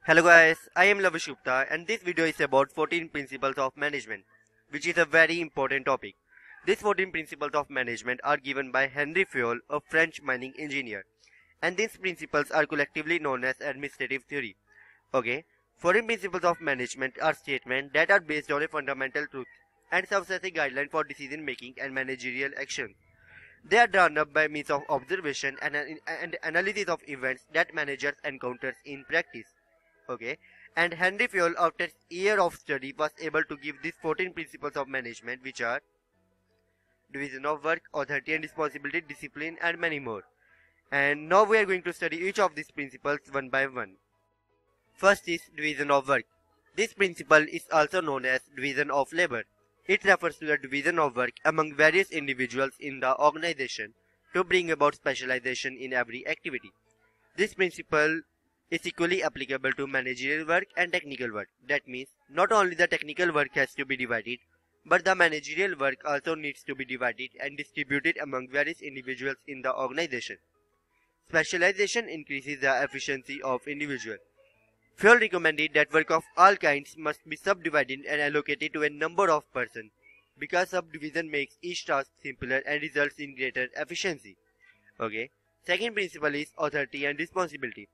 Hello guys, I am Lavish Gupta and this video is about 14 principles of management, which is a very important topic. These 14 principles of management are given by Henry Fayol, a French mining engineer, and these principles are collectively known as administrative theory. Okay, 14 principles of management are statements that are based on a fundamental truth and serve as a guideline for decision making and managerial action. They are drawn up by means of observation and analysis of events that managers encounters in practice. Okay, and Henry Fayol, after year of study, was able to give these 14 principles of management, which are division of work, authority and responsibility, discipline, and many more. And now we are going to study each of these principles one by one. First is division of work. This principle is also known as division of labor. It refers to the division of work among various individuals in the organization to bring about specialization in every activity. This principle is equally applicable to managerial work and technical work. That means not only the technical work has to be divided, but the managerial work also needs to be divided and distributed among various individuals in the organization. Specialization increases the efficiency of individual. Fayol recommended that work of all kinds must be subdivided and allocated to a number of persons, because subdivision makes each task simpler and results in greater efficiency. Okay. Second principle is authority and responsibility.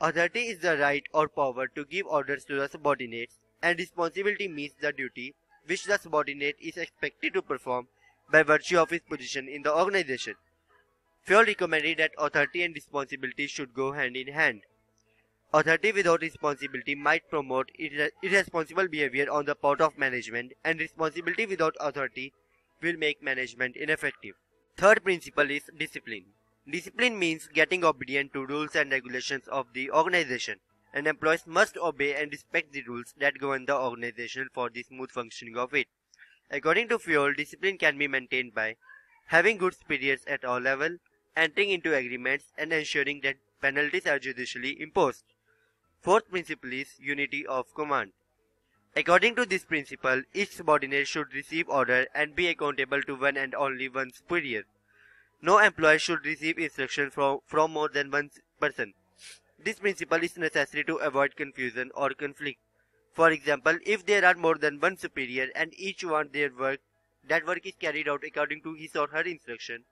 Authority is the right or power to give orders to the subordinates, and responsibility means the duty which the subordinate is expected to perform by virtue of his position in the organization. Fayol recommended that authority and responsibility should go hand in hand. Authority without responsibility might promote irresponsible behavior on the part of management, and responsibility without authority will make management ineffective. Third principle is discipline. Discipline means getting obedient to rules and regulations of the organization, and employees must obey and respect the rules that govern the organization for the smooth functioning of it. According to Fayol, discipline can be maintained by having good superiors at all levels, entering into agreements, and ensuring that penalties are judicially imposed. Fourth principle is unity of command. According to this principle, each subordinate should receive order and be accountable to one and only one superior. No employee should receive instruction from more than one person. This principle is necessary to avoid confusion or conflict. For example, if there are more than one superior and each wants their work, that work is carried out according to his or her instruction,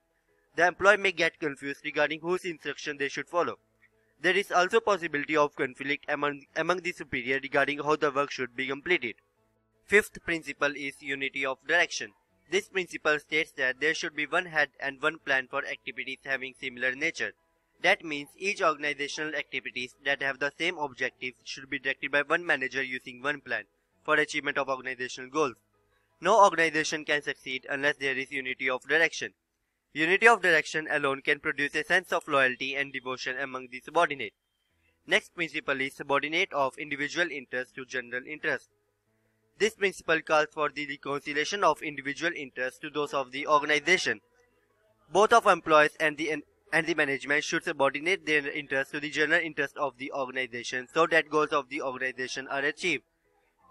the employee may get confused regarding whose instruction they should follow. There is also possibility of conflict among the superior regarding how the work should be completed. Fifth principle is unity of direction. This principle states that there should be one head and one plan for activities having similar nature. That means each organizational activities that have the same objectives should be directed by one manager using one plan for achievement of organizational goals. No organization can succeed unless there is unity of direction. Unity of direction alone can produce a sense of loyalty and devotion among the subordinate. Next principle is subordinate of individual interest to general interest. This principle calls for the reconciliation of individual interests to those of the organization. Both of employees and the management should subordinate their interests to the general interest of the organization so that goals of the organization are achieved.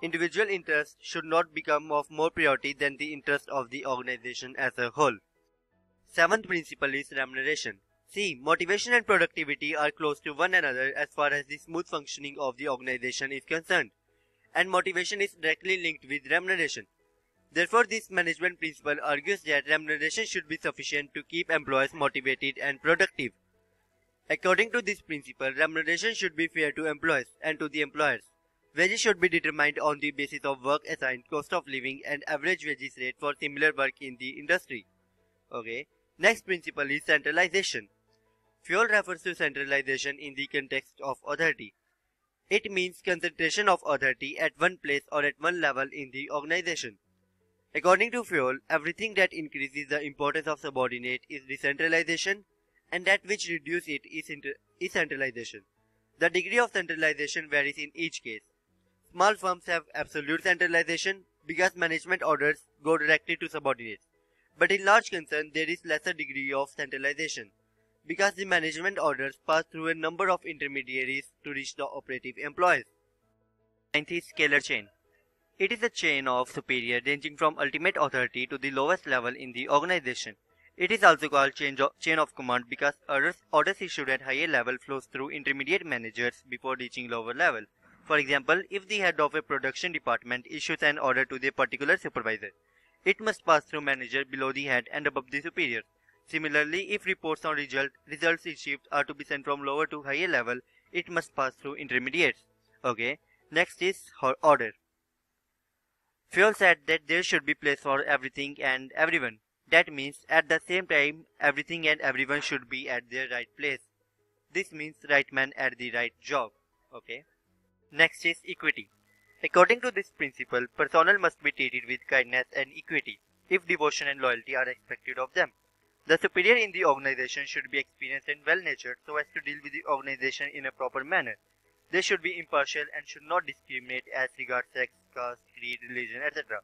Individual interests should not become of more priority than the interest of the organization as a whole. Seventh principle is remuneration. See, motivation and productivity are close to one another as far as the smooth functioning of the organization is concerned, and motivation is directly linked with remuneration. Therefore, this management principle argues that remuneration should be sufficient to keep employees motivated and productive. According to this principle, remuneration should be fair to employees and to the employers. Wages should be determined on the basis of work assigned, cost of living, and average wages rate for similar work in the industry. Okay. Next principle is centralization. Fayol refers to centralization in the context of authority. It means concentration of authority at one place or at one level in the organization. According to Fayol, everything that increases the importance of subordinate is decentralization, and that which reduces it is centralization. The degree of centralization varies in each case. Small firms have absolute centralization because management orders go directly to subordinates. But in large concerns, there is lesser degree of centralization, because the management orders pass through a number of intermediaries to reach the operative employees. Ninth is Scalar Chain. It is a chain of superior ranging from ultimate authority to the lowest level in the organization. It is also called chain of command because orders issued at higher level flows through intermediate managers before reaching lower level. For example, if the head of a production department issues an order to the particular supervisor, it must pass through manager below the head and above the superior. Similarly, if reports on results achieved are to be sent from lower to higher level, it must pass through intermediates. Okay, next is order. Fayol said that there should be place for everything and everyone. That means at the same time, everything and everyone should be at their right place. This means right man at the right job. Okay. Next is equity. According to this principle, personnel must be treated with kindness and equity if devotion and loyalty are expected of them. The superior in the organization should be experienced and well-natured so as to deal with the organization in a proper manner. They should be impartial and should not discriminate as regards sex, caste, creed, religion, etc.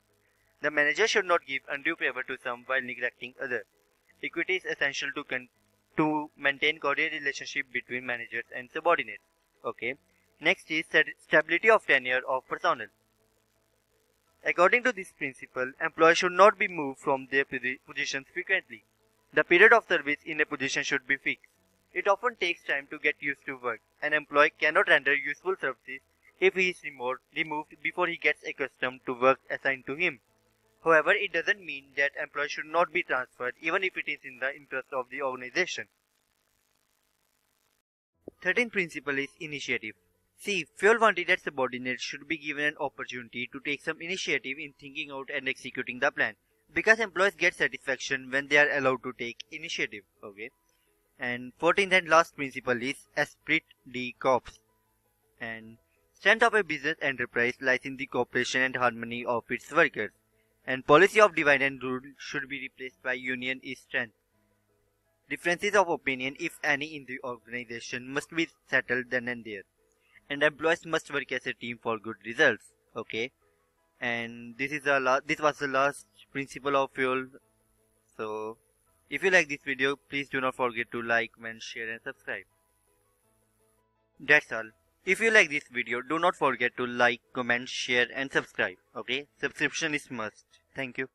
The manager should not give undue favor to some while neglecting others. Equity is essential to maintain cordial relationship between managers and subordinates. Okay. Next is stability of tenure of personnel. According to this principle, employees should not be moved from their positions frequently. The period of service in a position should be fixed. It often takes time to get used to work. An employee cannot render useful services if he is removed before he gets accustomed to work assigned to him. However, it doesn't mean that employees should not be transferred even if it is in the interest of the organization. 13th principle is initiative. See, Fayol wanted that subordinates should be given an opportunity to take some initiative in thinking out and executing the plan, because employees get satisfaction when they are allowed to take initiative. Okay. And 14th and last principle is Esprit De Corps. And strength of a business enterprise lies in the cooperation and harmony of its workers. And policy of divide and rule should be replaced by union is strength. Differences of opinion, if any, in the organization must be settled then and there. And employees must work as a team for good results. Okay. And this was the last principle of Fayol. So, if you like this video, please do not forget to like, comment, share and subscribe. That's all. If you like this video, do not forget to like, comment, share and subscribe. Okay. Subscription is must. Thank you.